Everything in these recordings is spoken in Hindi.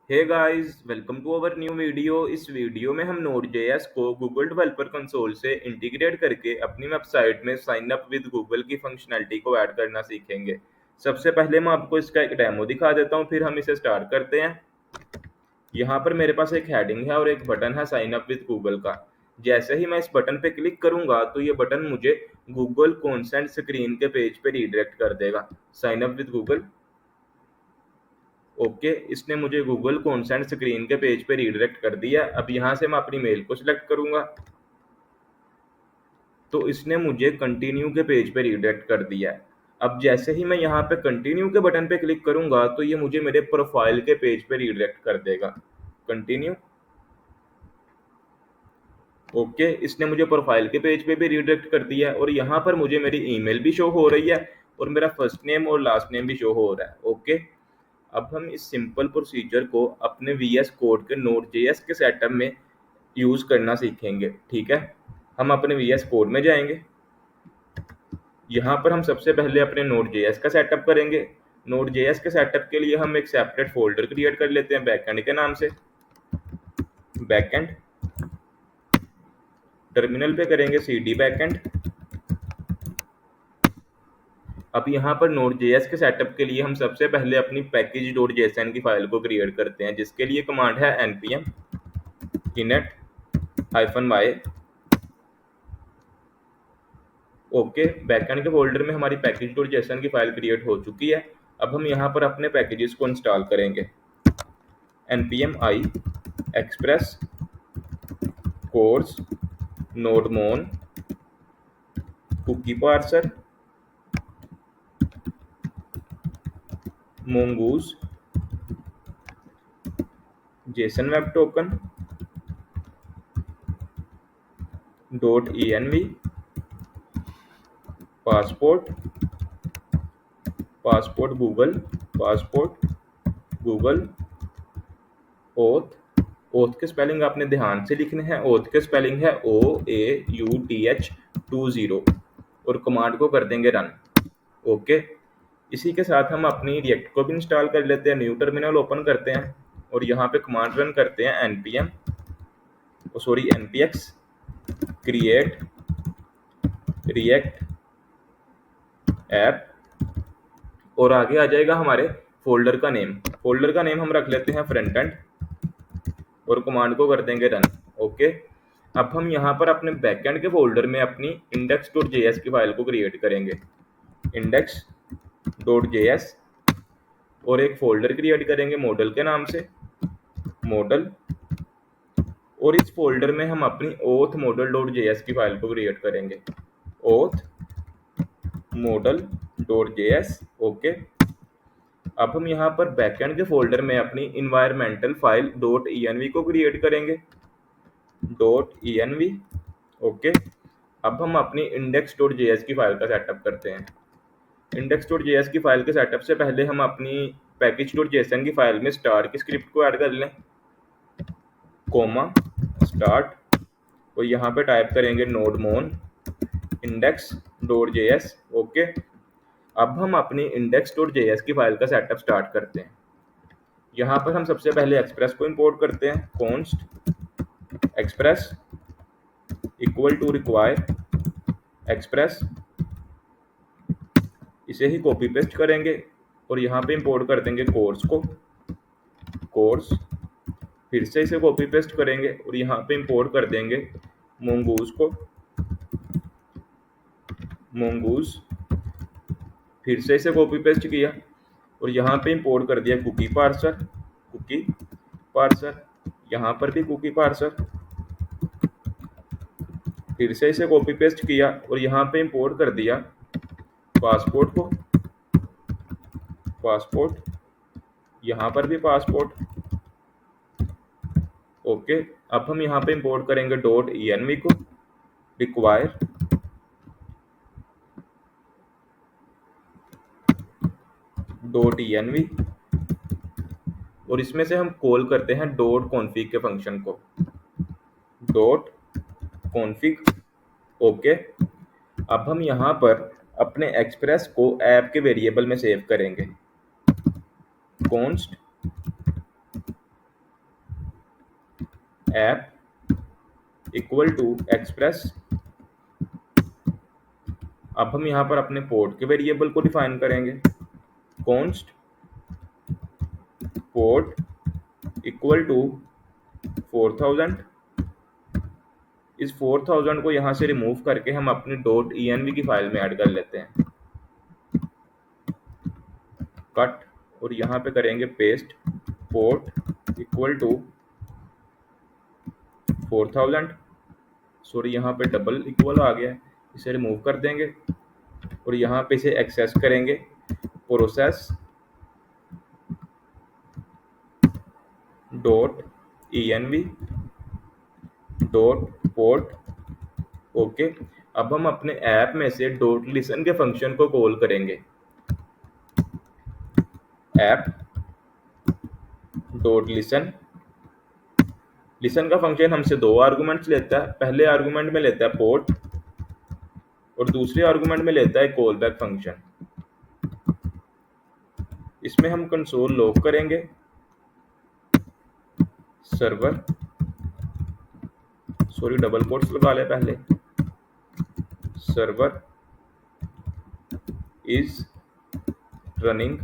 Hey guys, welcome to our new video. इस वीडियो में हम Node.js को गूगल डेवलपर कंसोल से इंटीग्रेट करके अपनी वेबसाइट में साइन अप विद गूगल की फंक्शनैलिटी को ऐड करना सीखेंगे। सबसे पहले मैं आपको इसका एक डेमो दिखा देता हूँ, फिर हम इसे स्टार्ट करते हैं। यहाँ पर मेरे पास एक हेडिंग है और एक बटन है साइन अप विद गूगल का। जैसे ही मैं इस बटन पे क्लिक करूंगा तो ये बटन मुझे गूगल कॉन्सेंट स्क्रीन के पेज पे रीडायरेक्ट कर देगा। Sign up with Google, okay, इसने मुझे गूगल कॉन्सेंट स्क्रीन के पेज पे रीडायरेक्ट कर दिया। अब यहाँ से मैं अपनी मेल को सिलेक्ट करूंगा तो इसने मुझे कंटिन्यू के पेज पे रीडायरेक्ट कर दिया है। अब जैसे ही मैं यहाँ पे कंटिन्यू के बटन पे क्लिक करूंगा तो ये मुझे मेरे प्रोफाइल के पेज पे रीडायरेक्ट कर देगा। कंटिन्यू, ओके, इसने मुझे प्रोफाइल के पेज पे भी रीडायरेक्ट कर दिया है और यहाँ पर मुझे मेरी ईमेल भी शो हो रही है और मेरा फर्स्ट नेम और लास्ट नेम भी शो हो रहा है। ओके, अब हम इस सिंपल प्रोसीजर को अपने VS कोड के Node.js के सेटअप में यूज़ करना सीखेंगे। ठीक है, हम अपने VS कोड में जाएंगे। यहाँ पर हम सबसे पहले अपने Node.js का सेटअप करेंगे। Node.js के सेटअप के लिए हम एक सेपरेट फोल्डर क्रिएट कर लेते हैं बैकएंड के नाम से। बैकएंड, टर्मिनल पे करेंगे cd बैकएंड। अब यहाँ पर Node.js के सेटअप के लिए हम सबसे पहले अपनी package.json की फाइल को क्रिएट करते हैं, जिसके लिए कमांड है npm init-y। ओके, बैकएंड के फोल्डर में हमारी package.json की फाइल क्रिएट हो चुकी है। अब हम यहाँ पर अपने पैकेजेस को इंस्टॉल करेंगे। npm i express course nodemon cookie parser mongoose json web token .env passport Google oath के स्पेलिंग आपने ध्यान से लिखने हैं। ओथ के स्पेलिंग है OAUTH20 और कमांड को कर देंगे रन। ओके, इसी के साथ हम अपनी रिएक्ट को भी इंस्टॉल कर लेते हैं। न्यू टर्मिनल ओपन करते हैं और यहाँ पे कमांड रन करते हैं npx create react app और आगे आ जाएगा हमारे फोल्डर का नेम। फोल्डर का नेम हम रख लेते हैं फ्रंट एंड और कमांड को कर देंगे रन। ओके, अब हम यहाँ पर अपने बैकएंड के फोल्डर में अपनी index.js की फाइल को क्रिएट करेंगे। index.js और एक फोल्डर क्रिएट करेंगे मॉडल के नाम से, मॉडल, और इस फोल्डर में हम अपनी auth model.js की फाइल को क्रिएट करेंगे। auth model.js। ओके, अब हम यहाँ पर बैकएंड के फोल्डर में अपनी इन्वायरमेंटल फाइल .env को क्रिएट करेंगे। .env, ओके, अब हम अपनी index.js की फाइल का सेटअप करते हैं। index.js की फाइल के सेटअप से पहले हम अपनी package.json की फाइल में स्टार की स्क्रिप्ट को ऐड कर लें, कोमा स्टार्ट, और यहाँ पे टाइप करेंगे nodemon index.js। ओके, अब हम अपनी index.js की फाइल का सेटअप स्टार्ट करते हैं। यहाँ पर हम सबसे पहले एक्सप्रेस को इंपोर्ट करते हैं। const express equal to require express, इसे ही कॉपी पेस्ट करेंगे और यहाँ पे इंपोर्ट कर देंगे कोर्स को, कोर्स, फिर से इसे कॉपी पेस्ट करेंगे और यहाँ पे इंपोर्ट कर देंगे mongoose को, mongoose, फिर से इसे कॉपी पेस्ट किया और यहाँ पे इंपोर्ट कर दिया कुकी पार्सर, यहाँ पर भी कुकी पार्सर, फिर से इसे कॉपी पेस्ट किया और यहाँ पे इंपोर्ट कर दिया पासपोर्ट को, पासपोर्ट, यहाँ पर भी पासपोर्ट। ओके, अब हम यहाँ पे इंपोर्ट करेंगे .env को, रिक्वायर, .env, और इसमें से हम कॉल करते हैं .config के फंक्शन को, .config। ओके, अब हम यहाँ पर अपने एक्सप्रेस को ऐप के वेरिएबल में सेव करेंगे। const app equal to express. अब हम यहाँ पर अपने पोर्ट के वेरिएबल को डिफाइन करेंगे, कॉन्स्ट पोर्ट इक्वल टू 4000। इस 4000 को यहाँ से रिमूव करके हम अपनी .env की फाइल में ऐड कर लेते हैं, कट, और यहाँ पे करेंगे paste, port equal to 4000। Sorry, यहाँ पे डबल इक्वल आ गया है, इसे रिमूव कर देंगे और यहाँ पे इसे एक्सेस करेंगे, प्रोसेस .env .port। ओके, अब हम अपने ऐप में से .listen के फंक्शन को कॉल करेंगे, ऐप .listen। लिसन का फंक्शन हमसे दो आर्गुमेंट्स लेता है, पहले आर्गुमेंट में लेता है पोर्ट और दूसरे आर्गुमेंट में लेता है कॉल बैक फंक्शन। इसमें हम कंसोल लॉग करेंगे, सर्वर, सॉरी डबल कोट्स लगा ले पहले, server is running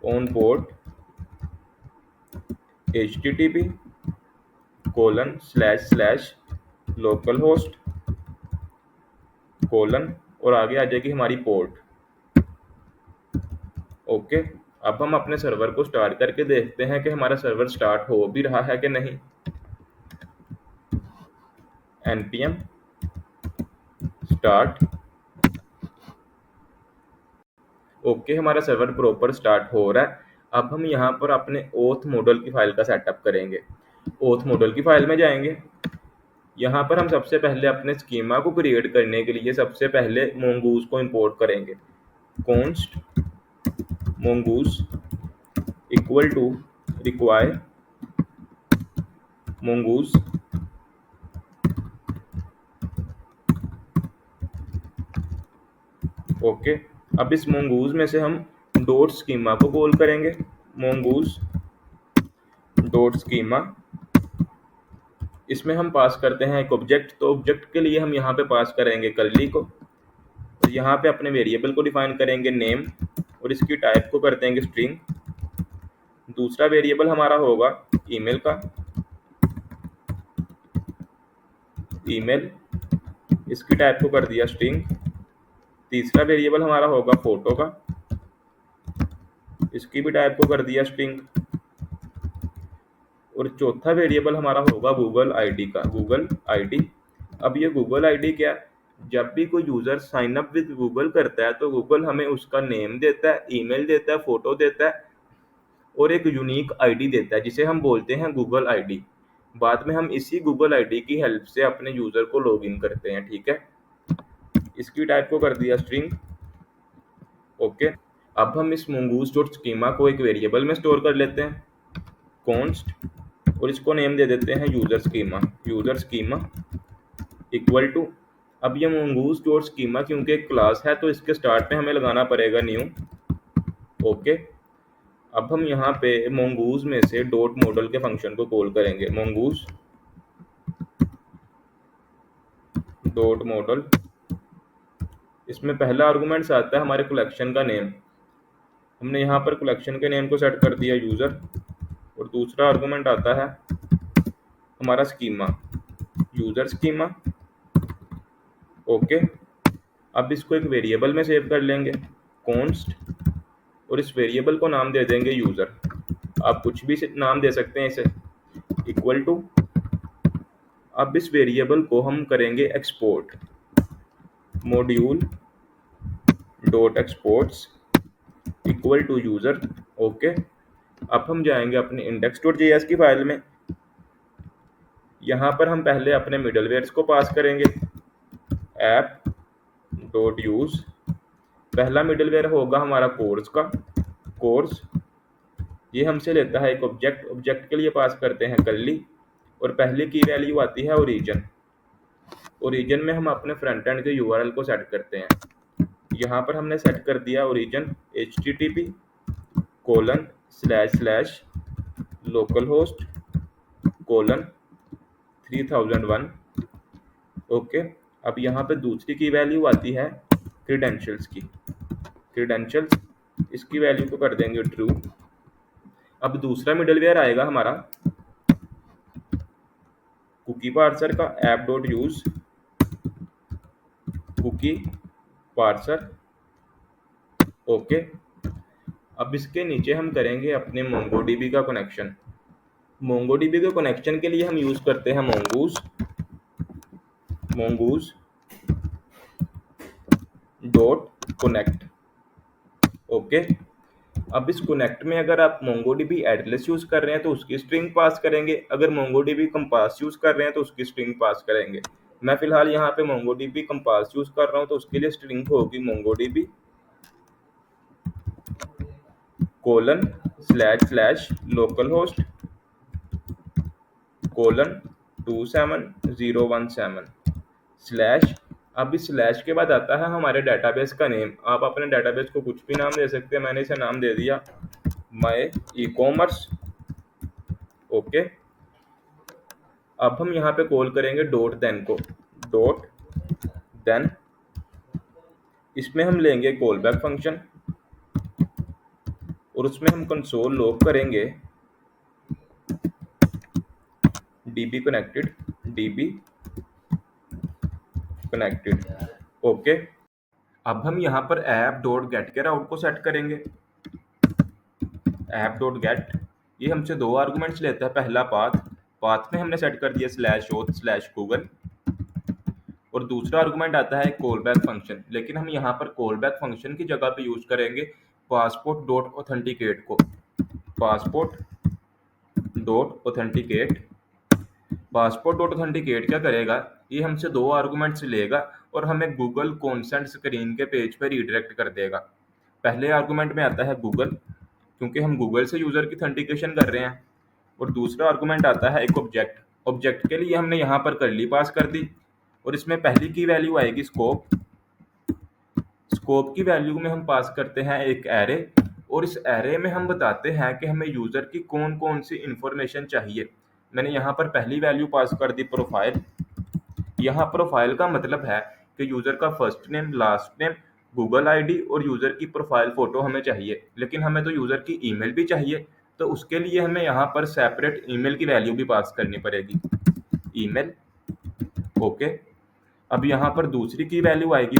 on port http ://localhost colon, और आगे आ जाएगी हमारी पोर्ट। ओके, अब हम अपने सर्वर को स्टार्ट करके देखते हैं कि हमारा सर्वर स्टार्ट हो भी रहा है कि नहीं। npm start. ओके, हमारा सर्वर प्रॉपर स्टार्ट हो रहा है। अब हम यहाँ पर अपने ओथ मॉडल की फाइल का सेटअप करेंगे। ओथ मॉडल की फाइल में जाएंगे, यहाँ पर हम सबसे पहले अपने स्कीमा को क्रिएट करने के लिए सबसे पहले मोंगूज को इंपोर्ट करेंगे, const mongoose equal to require mongoose. Okay, अब इस मोंगूज में से हम डॉट स्कीमा को कॉल करेंगे, मोंगूज डॉट स्कीमा। इसमें हम पास करते हैं एक ऑब्जेक्ट, तो ऑब्जेक्ट के लिए हम यहाँ पे पास करेंगे कर्ली को, और यहाँ पे अपने वेरिएबल को डिफाइन करेंगे नेम, और इसकी टाइप को कर देंगे स्ट्रिंग। दूसरा वेरिएबल हमारा होगा ईमेल का, ईमेल, इसकी टाइप को कर दिया स्ट्रिंग। तीसरा वेरिएबल हमारा होगा फोटो का, इसकी भी टाइप को कर दिया स्ट्रिंग। और चौथा वेरिएबल हमारा होगा गूगल आईडी का, गूगल आईडी। अब ये गूगल आईडी क्या है, जब भी कोई user sign up with Google करता है तो गूगल हमें उसका नेम देता है, ईमेल देता है, फोटो देता है और एक यूनिक आईडी देता है जिसे हम बोलते हैं गूगल आईडी। बाद में हम इसी गूगल आईडी की हेल्प से अपने यूजर को लॉगिन करते हैं, ठीक है। इसकी टाइप को कर दिया स्ट्रिंग। ओके, अब हम इस mongoose डॉट स्कीमा को एक वेरिएबल में स्टोर कर लेते हैं, कॉन्स्ट, और इसको नेम दे देते हैं user schema, user schema equal to. अब ये mongoose डॉट स्कीमा क्योंकि एक क्लास है तो इसके स्टार्ट में हमें लगाना पड़ेगा न्यू। ओके, अब हम यहाँ पे mongoose में से डॉट मॉडल के फंक्शन को कॉल करेंगे, mongoose डॉट मॉडल। इसमें पहला आर्गुमेंट्स आता है हमारे कलेक्शन का नेम, हमने यहाँ पर कलेक्शन के नेम को सेट कर दिया यूजर, और दूसरा आर्गुमेंट आता है हमारा स्कीमा, यूजर स्कीमा। ओके, अब इसको एक वेरिएबल में सेव कर लेंगे, कॉन्स्ट, और इस वेरिएबल को नाम दे देंगे यूजर। आप कुछ भी नाम दे सकते हैं इसे, इक्वल टू। अब इस वेरिएबल को हम करेंगे export, module dot exports equal to user. Okay, अब हम जाएंगे अपने index.js की फाइल में, यहाँ पर हम पहले अपने मिडलवेयर्स को पास करेंगे, ऐप डॉट यूज। पहला मिडलवेयर होगा हमारा कोर्स का, कोर्स, ये हमसे लेता है एक ऑब्जेक्ट, ऑब्जेक्ट के लिए पास करते हैं कर्ली, और पहले की वैल्यू आती है ओरिजिन। ओरिजिन में हम अपने फ्रंट एंड के यूआरएल को सेट करते हैं, यहाँ पर हमने सेट कर दिया origin http ://localhost colon 3001। Okay, अब यहाँ पे दूसरी की वैल्यू आती है क्रीडेंशियल्स की। क्रीडेंशियल्स, इसकी वैल्यू को कर देंगे ट्रू। अब दूसरा मिडलवेयर आएगा हमारा कुकी पार्सर का, app dot use cookie parser. Okay, अब इसके नीचे हम करेंगे अपने मोंगोडीबी का कनेक्शन। मोंगोडीबी के कनेक्शन के लिए हम यूज करते हैं मोंगूज डॉट कनेक्ट। ओके, अब इस कनेक्ट में अगर आप मोंगोडीबी एड्रेस यूज कर रहे हैं तो उसकी स्ट्रिंग पास करेंगे, अगर मोंगोडीबी कंपास यूज कर रहे हैं तो उसकी स्ट्रिंग पास करेंगे। मैं फिलहाल यहाँ पे मोंगोडीबी कंपास यूज कर रहा हूँ तो उसके लिए स्ट्रिंग होगी MongoDB colon / local host colon 27017 slash. अब इस स्लैश के बाद आता है हमारे डाटाबेस का नेम। आप अपने डाटाबेस को कुछ भी नाम दे सकते हैं, मैंने इसे नाम दे दिया माय ई कॉमर्स। ओके, अब हम यहाँ पे कॉल करेंगे डॉट देन को, डॉट देन। इसमें हम लेंगे कॉल बैक फंक्शन और उसमें हम कंसोल लॉग करेंगे db कनेक्टेड। ओके, अब हम यहाँ पर ऐप डॉट गेट के राउट को सेट करेंगे। ऐप डॉट गेट ये हमसे दो आर्गुमेंट्स लेता है। पहला पाथ में हमने सेट कर दिया /auth/google और दूसरा आर्गुमेंट आता है कॉल बैक फंक्शन, लेकिन हम यहाँ पर कॉल बैक फंक्शन की जगह पे यूज करेंगे पासपोर्ट डॉट ऑथेंटिकेट को। पासपोर्ट डॉट ऑथेंटिकेट क्या करेगा, ये हमसे दो आर्गुमेंट्स लेगा और हमें गूगल कॉन्सेंट स्क्रीन के पेज पर रिडायरेक्ट कर देगा। पहले आर्गुमेंट में आता है गूगल, क्योंकि हम गूगल से यूजर की ऑथेंटिकेशन कर रहे हैं, और दूसरा आर्गुमेंट आता है एक ऑब्जेक्ट के लिए हमने यहाँ पर कर्ली पास कर दी और इसमें पहली की वैल्यू आएगी स्कोप की वैल्यू में हम पास करते हैं एक एरे, और इस एरे में हम बताते हैं कि हमें यूजर की कौन कौन सी इंफॉर्मेशन चाहिए। मैंने यहाँ पर पहली वैल्यू पास कर दी प्रोफाइल। यहाँ प्रोफाइल का मतलब है कि यूजर का first name, last name, Google ID और यूजर की प्रोफाइल फोटो हमें चाहिए, लेकिन हमें तो यूजर की ईमेल भी चाहिए, तो उसके लिए हमें यहाँ पर सेपरेट ईमेल की वैल्यू भी पास करनी पड़ेगी, ईमेल। ओके, अब यहाँ पर दूसरी की वैल्यू आएगी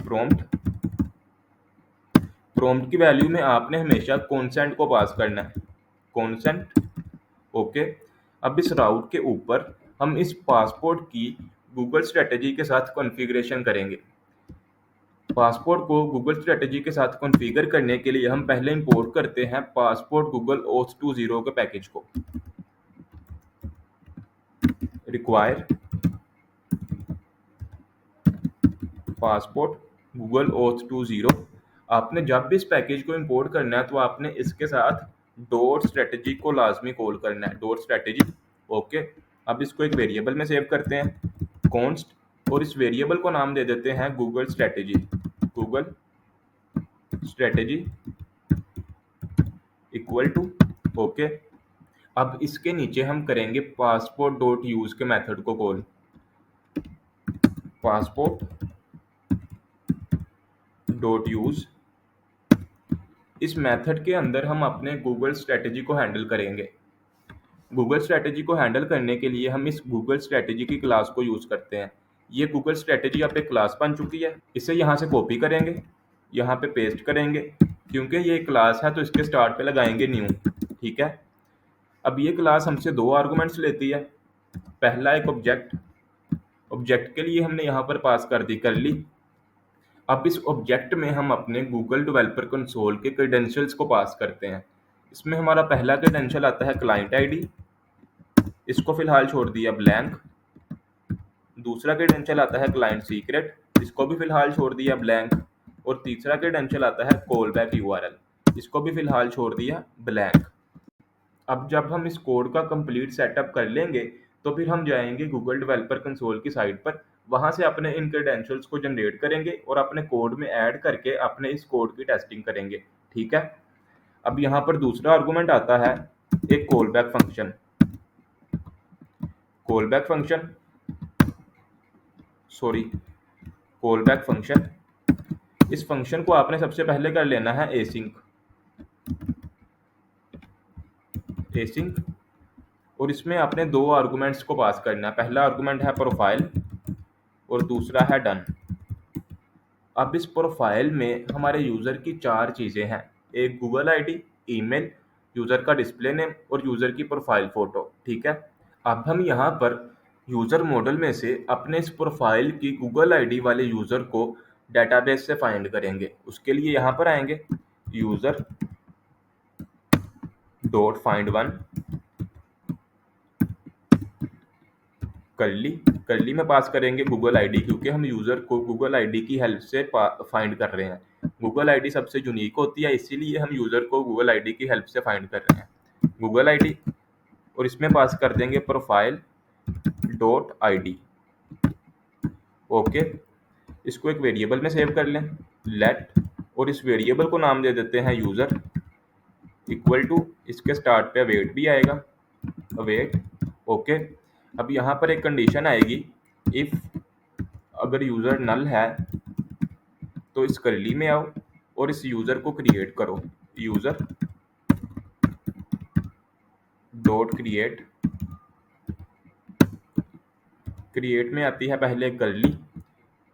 प्रॉम्प्ट की वैल्यू में आपने हमेशा कॉन्सेंट को पास करना है, कॉन्सेंट। ओके, अब इस राउट के ऊपर हम इस पासपोर्ट की गूगल स्ट्रेटेजी के साथ कॉन्फ़िगरेशन करेंगे। पासपोर्ट को गूगल स्ट्रेटेजी के साथ कॉन्फ़िगर करने के लिए हम पहले इंपोर्ट करते हैं पासपोर्ट गूगल OAuth 2.0 के पैकेज को। Require passport Google OAuth 2.0। आपने जब भी इस पैकेज को इंपोर्ट करना है तो आपने इसके साथ डॉट स्ट्रेटेजी को लाजमी कॉल करना है, डॉट स्ट्रेटेजी। ओके, अब इसको एक वेरिएबल में सेव करते हैं कॉन्स्ट, और इस वेरिएबल को नाम दे देते हैं Google strategy equal to. Okay, अब इसके नीचे हम करेंगे पासपोर्ट डॉट यूज के मेथड को कॉल, पासपोर्ट डॉट यूज। इस मेथड के अंदर हम अपने गूगल स्ट्रेटेजी को हैंडल करेंगे। गूगल स्ट्रेटेजी को हैंडल करने के लिए हम इस गूगल स्ट्रेटेजी की क्लास को यूज करते हैं। ये गूगल स्ट्रेटेजी अब एक क्लास बन चुकी है। इसे यहाँ से कॉपी करेंगे, यहाँ पे पेस्ट करेंगे, क्योंकि ये क्लास है तो इसके स्टार्ट पे लगाएंगे न्यू। ठीक है, अब ये क्लास हमसे दो आर्गुमेंट्स लेती है। पहला एक ऑब्जेक्ट के लिए हमने यहाँ पर पास कर दी कर्ली। अब इस ऑब्जेक्ट में हम अपने गूगल डेवलपर कंसोल के क्रेडेंशियल्स को पास करते हैं। इसमें हमारा पहला क्रेडेंशियल आता है क्लाइंट आईडी, इसको फिलहाल छोड़ दिया ब्लैंक। दूसरा क्रेडेंशियल आता है क्लाइंट सीक्रेट, इसको भी फिलहाल छोड़ दिया ब्लैंक। और तीसरा क्रेडेंशियल आता है कॉल बैक URL, इसको भी फिलहाल छोड़ दिया ब्लैंक। अब जब हम इस कोड का कंप्लीट सेटअप कर लेंगे तो फिर हम जाएंगे गूगल डेवलपर कंसोल की साइट पर, वहां से अपने इन क्रेडेंशियल्स को जनरेट करेंगे और अपने कोड में ऐड करके अपने इस कोड की टेस्टिंग करेंगे। ठीक है, अब यहाँ पर दूसरा आर्गुमेंट आता है एक call back function. Callback function, callback function. इस फंक्शन को आपने सबसे पहले कर लेना है एसिंक, और इसमें आपने दो आर्गुमेंट्स को पास करना है। पहला आर्गुमेंट है प्रोफाइल और दूसरा है डन। अब इस प्रोफाइल में हमारे यूज़र की चार चीज़ें हैं, एक गूगल आईडी, ईमेल, यूज़र का डिस्प्ले नेम और यूज़र की प्रोफाइल फ़ोटो। ठीक है, अब हम यहाँ पर यूज़र मॉडल में से अपने इस प्रोफाइल की गूगल आईडी वाले यूज़र को डेटाबेस से फाइंड करेंगे। उसके लिए यहाँ पर आएंगे user dot find one, curly में पास करेंगे गूगल आईडी, क्योंकि हम यूज़र को गूगल आईडी की हेल्प से फाइंड कर रहे हैं। गूगल आईडी सबसे यूनिक होती है, इसीलिए हम यूज़र को गूगल आईडी की हेल्प से फाइंड कर रहे हैं। गूगल आईडी, और इसमें पास कर देंगे प्रोफाइल डॉट आईडी। ओके, इसको एक वेरिएबल में सेव कर लें, लेट, और इस वेरिएबल को नाम दे देते हैं यूज़र, इक्वल टू, इसके स्टार्ट पे अवेट भी आएगा, अवेट। ओके, अब यहाँ पर एक कंडीशन आएगी, इफ़ अगर यूज़र नल है तो इस कर्ली में आओ और इस यूज़र को क्रिएट करो, यूज़र डॉट क्रिएट में आती है पहले कर्ली,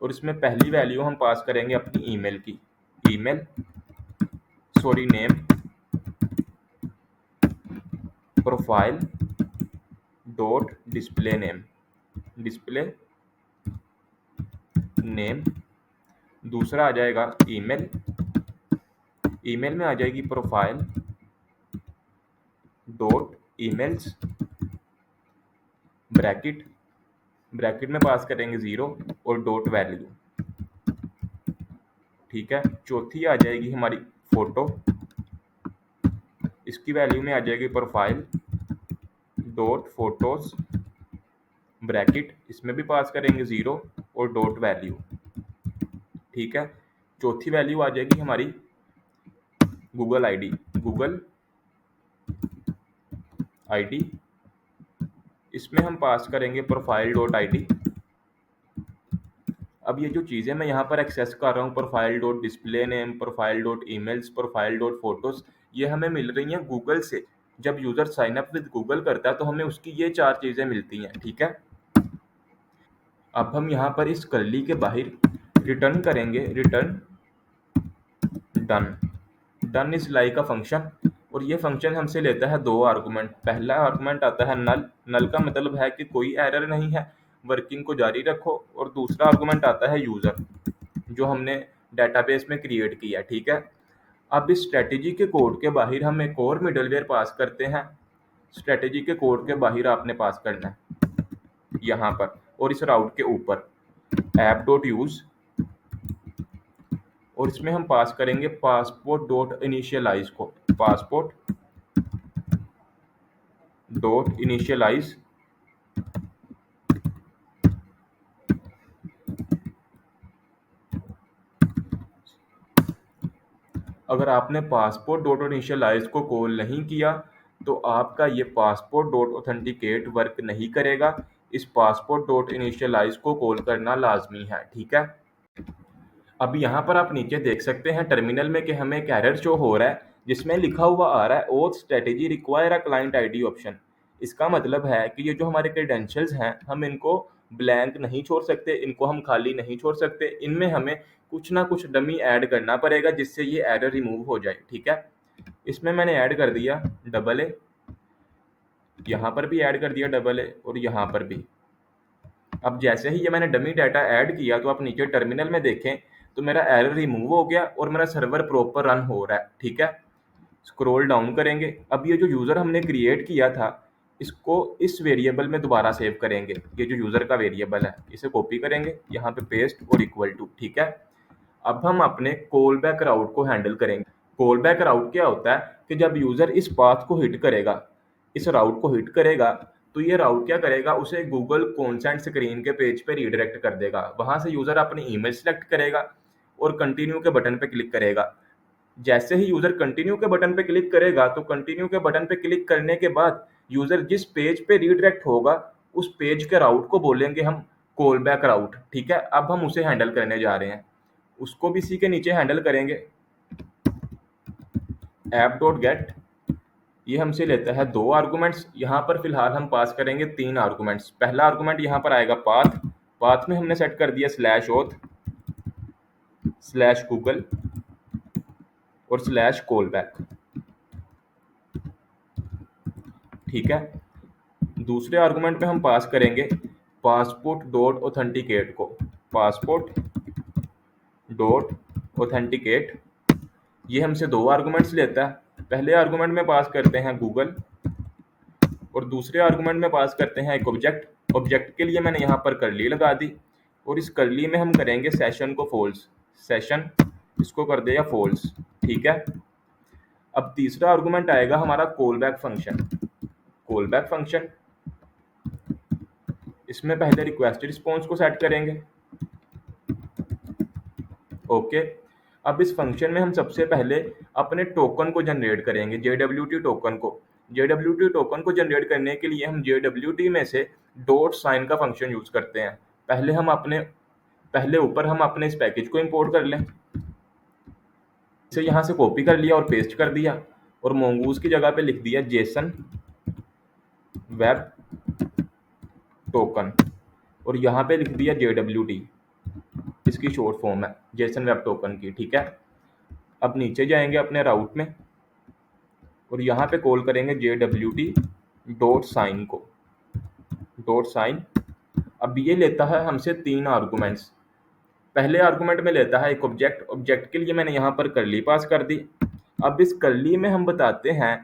और इसमें पहली वैल्यू हम पास करेंगे अपनी ईमेल की, name, profile dot display name, दूसरा आ जाएगा ईमेल में आ जाएगी प्रोफाइल डॉट ईमेल्स, ब्रैकेट में पास करेंगे 0 और डॉट वैल्यू। ठीक है, चौथी आ जाएगी हमारी फोटो, इसकी वैल्यू में आ जाएगी प्रोफाइल डॉट फोटोज, ब्रैकेट, इसमें भी पास करेंगे 0 और डॉट वैल्यू। ठीक है, चौथी वैल्यू आ जाएगी हमारी गूगल आईडी, इसमें हम पास करेंगे प्रोफाइल डॉट आईडी। अब ये जो चीज़ें मैं यहाँ पर एक्सेस कर रहा हूँ, profile dot display name, profile dot emails, profile dot photos, ये हमें मिल रही हैं गूगल से। जब user sign up with Google करता है तो हमें उसकी ये चार चीज़ें मिलती हैं। ठीक है, अब हम यहाँ पर इस कर्ली के बाहर रिटर्न करेंगे, return done is like a function, और ये फंक्शन हमसे लेता है दो आर्गुमेंट। पहला आर्गुमेंट आता है नल का मतलब है कि कोई एरर नहीं है, वर्किंग को जारी रखो, और दूसरा आर्गुमेंट आता है यूज़र, जो हमने डेटाबेस में क्रिएट किया। ठीक है, अब इस स्ट्रेटेजी के कोड के बाहर हम एक और मिडलवेयर पास करते हैं, स्ट्रेटेजी के कोड के बाहर आपने पास करना है यहाँ पर, और इस राउट के ऊपर ऐप डॉट यूज़, और इसमें हम पास करेंगे पासपोर्ट डॉट इनिशियलाइज को, पासपोर्ट डॉट इनिशियलाइज, अगर आपने पासपोर्ट डॉट इनिशियलाइज को कॉल नहीं किया तो आपका ये पासपोर्ट डॉट ऑथेंटिकेट वर्क नहीं करेगा। इस पासपोर्ट डॉट इनिशियलाइज को कॉल करना लाजमी है। ठीक है, अब यहाँ पर आप नीचे देख सकते हैं टर्मिनल में कि हमें एक एरर शो हो रहा है जिसमें लिखा हुआ आ रहा है oath strategy require a client ID option. इसका मतलब है कि ये जो हमारे क्रेडेंशियल्स हैं हम इनको ब्लैंक नहीं छोड़ सकते, इनको हम खाली नहीं छोड़ सकते, इनमें हमें कुछ ना कुछ डमी ऐड करना पड़ेगा जिससे ये एरर रिमूव हो जाए। ठीक है, इसमें मैंने ऐड कर दिया AA, यहाँ पर भी ऐड कर दिया AA और यहाँ पर भी। अब जैसे ही ये मैंने डमी डाटा ऐड किया तो आप नीचे टर्मिनल में देखें तो मेरा एरर रिमूव हो गया और मेरा सर्वर प्रॉपर रन हो रहा है। ठीक है, स्क्रॉल डाउन करेंगे, अब ये जो यूज़र हमने क्रिएट किया था इसको इस वेरिएबल में दोबारा सेव करेंगे। ये जो यूज़र का वेरिएबल है इसे कॉपी करेंगे, यहाँ पे पेस्ट और इक्वल टू। ठीक है, अब हम अपने कॉल बैक राउट को हैंडल करेंगे। कॉल बैक राउट क्या होता है कि जब यूज़र इस पाथ को हिट करेगा, इस राउट को हिट करेगा, तो ये राउट क्या करेगा, उसे गूगल कॉन्सेंट स्क्रीन के पेज पे रीडायरेक्ट कर देगा। वहां से यूज़र अपनी ईमेल सेलेक्ट करेगा और कंटिन्यू के बटन पे क्लिक करेगा। जैसे ही यूज़र कंटिन्यू के बटन पे क्लिक करेगा तो कंटिन्यू के बटन पे क्लिक करने के बाद यूज़र जिस पेज पे रीडायरेक्ट होगा उस पेज के राउट को बोलेंगे हम कॉल बैक राउट। ठीक है, अब हम उसे हैंडल करने जा रहे हैं, उसको भी इसी के नीचे हैंडल करेंगे। ऐप डॉट गेट, ये हमसे लेता है 2 आर्गुमेंट्स, यहाँ पर फिलहाल हम पास करेंगे 3 आर्गुमेंट्स। पहला आर्गुमेंट यहाँ पर आएगा पाथ, पाथ में हमने सेट कर दिया /auth /google और /callback। ठीक है, दूसरे आर्गुमेंट में हम पास करेंगे पासपोर्ट डॉट ऑथेंटिकेट को, पासपोर्ट डॉट ऑथेंटिकेट, ये हमसे 2 आर्गुमेंट्स लेता है। पहले आर्गुमेंट में पास करते हैं गूगल और दूसरे आर्गुमेंट में पास करते हैं एक ऑब्जेक्ट। ऑब्जेक्ट के लिए मैंने यहाँ पर कर्ली लगा दी और इस कर्ली में हम करेंगे सेशन को फॉल्स, सेशन इसको कर दिया फॉल्स। ठीक है, अब तीसरा आर्गुमेंट आएगा हमारा call back function. Call back function, इसमें पहले रिक्वेस्ट रिस्पॉन्स को सेट करेंगे। ओके, अब इस फंक्शन में हम सबसे पहले अपने टोकन को जनरेट करेंगे, JWT टोकन को। JWT टोकन को जनरेट करने के लिए हम JWT में से डॉट साइन का फंक्शन यूज करते हैं। पहले ऊपर हम अपने इस पैकेज को इंपोर्ट कर लें, इसे यहाँ से कॉपी कर लिया और पेस्ट कर दिया और मोंगूज की जगह पे लिख दिया जेसन वेब टोकन और यहाँ पे लिख दिया JWT, इसकी शॉर्ट फॉर्म है जेसन वेब टोकन की। ठीक है, अब नीचे जाएंगे अपने राउट में और यहाँ पे कॉल करेंगे JWT डॉट साइन को, डॉट साइन। अब ये लेता है हमसे 3 आर्गुमेंट्स। पहले आर्गुमेंट में लेता है एक ऑब्जेक्ट, ऑब्जेक्ट के लिए मैंने यहाँ पर कर्ली पास कर दी। अब इस कर्ली में हम बताते हैं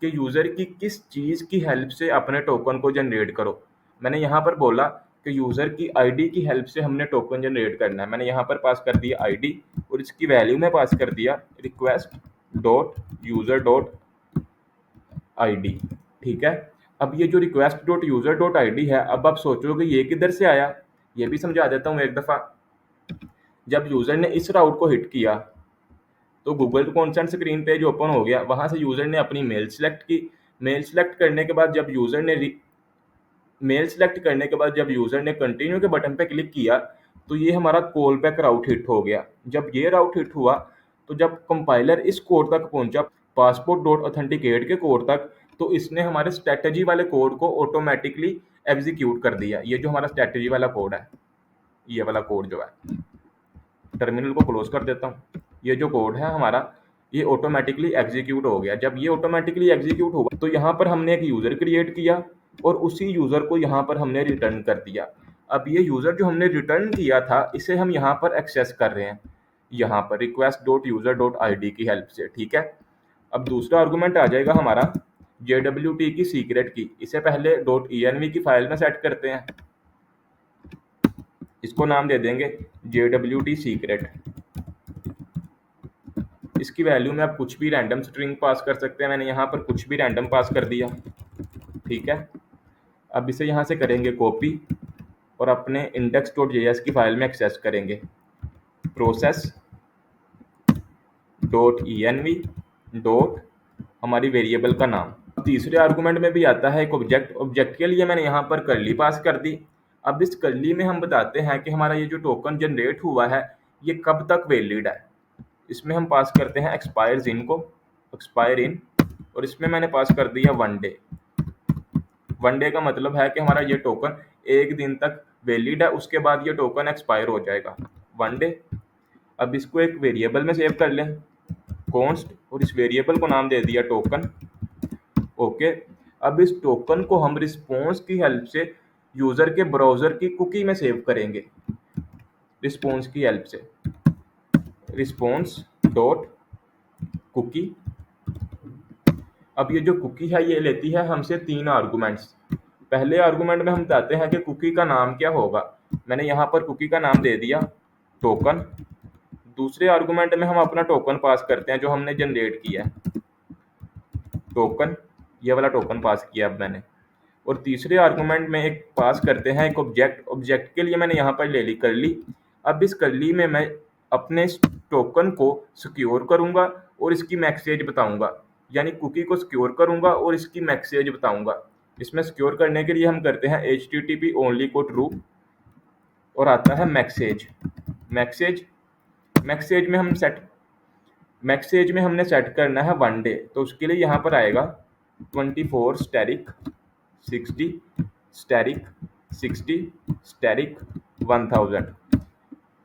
कि यूज़र की किस चीज़ की हेल्प से अपने टोकन को जनरेट करो। मैंने यहाँ पर बोला कि यूज़र की आईडी की हेल्प से हमने टोकन जनरेट करना है। मैंने यहाँ पर पास कर दिया आईडी और इसकी वैल्यू में पास कर दिया request dot user dot ID. ठीक है, अब ये जो request dot user dot ID है, अब आप सोचोगे ये किधर से आया, ये भी समझा देता हूँ एक दफ़ा। जब यूज़र ने इस राउट को हिट किया तो Google consent screen page open हो गया, वहाँ से यूज़र ने अपनी मेल सेलेक्ट की। मेल सेलेक्ट करने के बाद जब यूज़र ने कंटिन्यू के बटन पे क्लिक किया तो ये हमारा कॉल बैक राउट हिट हो गया। जब ये राउट हिट हुआ तो जब कंपाइलर इस कोड तक पहुंचा, पासपोर्ट डॉट ऑथेंटिकेट के कोड तक, तो इसने हमारे स्ट्रेटजी वाले कोड को ऑटोमेटिकली एग्जीक्यूट कर दिया। ये जो हमारा स्ट्रेटजी वाला कोड है, ये वाला कोड जो है, टर्मिनल को क्लोज कर देता हूँ, ये जो कोड है हमारा ये ऑटोमेटिकली एग्जीक्यूट हो गया। जब ये ऑटोमेटिकली एग्जीक्यूट होगा तो यहाँ पर हमने एक यूज़र क्रिएट किया और उसी यूज़र को यहाँ पर हमने रिटर्न कर दिया। अब ये यूज़र जो हमने रिटर्न किया था इसे हम यहाँ पर एक्सेस कर रहे हैं, यहाँ पर request dot user dot ID की हेल्प से। ठीक है, अब दूसरा आर्गूमेंट आ जाएगा हमारा JWT की सीक्रेट की। इसे पहले .env की फाइल में सेट करते हैं, इसको नाम दे देंगे JWT सीक्रेट। इसकी वैल्यू में आप कुछ भी रैंडम स्ट्रिंग पास कर सकते हैं, मैंने यहाँ पर कुछ भी रैंडम पास कर दिया। ठीक है, अब इसे यहाँ से करेंगे कॉपी और अपने index.js की फाइल में एक्सेस करेंगे, प्रोसेस .env डॉट हमारी वेरिएबल का नाम। तीसरे आर्गुमेंट में भी आता है एक ऑब्जेक्ट, ऑब्जेक्ट के लिए मैंने यहाँ पर कर्ली पास कर दी। अब इस कर्ली में हम बताते हैं कि हमारा ये जो टोकन जनरेट हुआ है ये कब तक वैलिड है। इसमें हम पास करते हैं एक्सपायर्स इन को, एक्सपायर इन, और इसमें मैंने पास कर दिया 1 डे। 1 डे का मतलब है कि हमारा ये टोकन 1 दिन तक वैलिड है, उसके बाद ये टोकन एक्सपायर हो जाएगा 1 डे। अब इसको एक वेरिएबल में सेव कर लें, कॉन्स्ट, और इस वेरिएबल को नाम दे दिया टोकन। ओके, अब इस टोकन को हम रिस्पॉन्स की हेल्प से यूज़र के ब्राउज़र की कुकी में सेव करेंगे, रिस्पॉन्स की हेल्प से, रिस्पॉन्स डॉट कुकी। अब ये जो कुकी है ये लेती है हमसे 3 आर्गुमेंट्स। पहले आर्गुमेंट में हम बताते हैं कि कुकी का नाम क्या होगा, मैंने यहाँ पर कुकी का नाम दे दिया टोकन। दूसरे आर्गुमेंट में हम अपना टोकन पास करते हैं जो हमने जनरेट किया है, टोकन, ये वाला टोकन पास किया अब मैंने। और तीसरे आर्गुमेंट में एक पास करते हैं एक ऑब्जेक्ट, ऑब्जेक्ट के लिए मैंने यहाँ पर ले ली कर्ली। अब इस कर्ली में मैं अपने टोकन को सिक्योर करूँगा और इसकी मैसेज बताऊँगा, यानी कुकी को सिक्योर करूँगा और इसकी मैसेज बताऊँगा। इसमें सिक्योर करने के लिए हम करते हैं HTTP ओनली को ट्रू और आता है मैक्सेज। मैक्सेज मैक्सेज में हमने सेट करना है 1 डे, तो उसके लिए यहाँ पर आएगा 24 स्टैरिक 60 स्टैरिक 60 स्टैरिक 1000।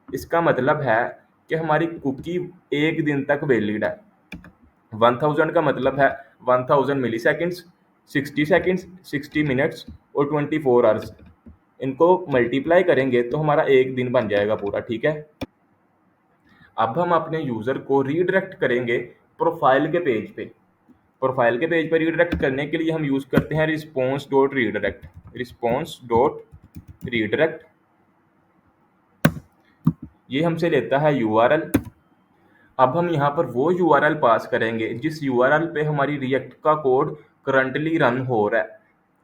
इसका मतलब है कि हमारी कुकी एक दिन तक वैलिड है। 1000 का मतलब है 1000 मिली सेकेंड्स, 60 सेकेंड्स, 60 मिनट्स और 24 आवर्स। इनको मल्टीप्लाई करेंगे तो हमारा एक दिन बन जाएगा पूरा। ठीक है, अब हम अपने यूज़र को रीडायरेक्ट करेंगे प्रोफाइल के पेज पे। प्रोफाइल के पेज पर रीडायरेक्ट करने के लिए हम यूज़ करते हैं response dot redirect. Response dot redirect ये हमसे लेता है URL। अब हम यहाँ पर वो URL पास करेंगे जिस URL पे हमारी रिएक्ट का कोड करंटली रन हो रहा है।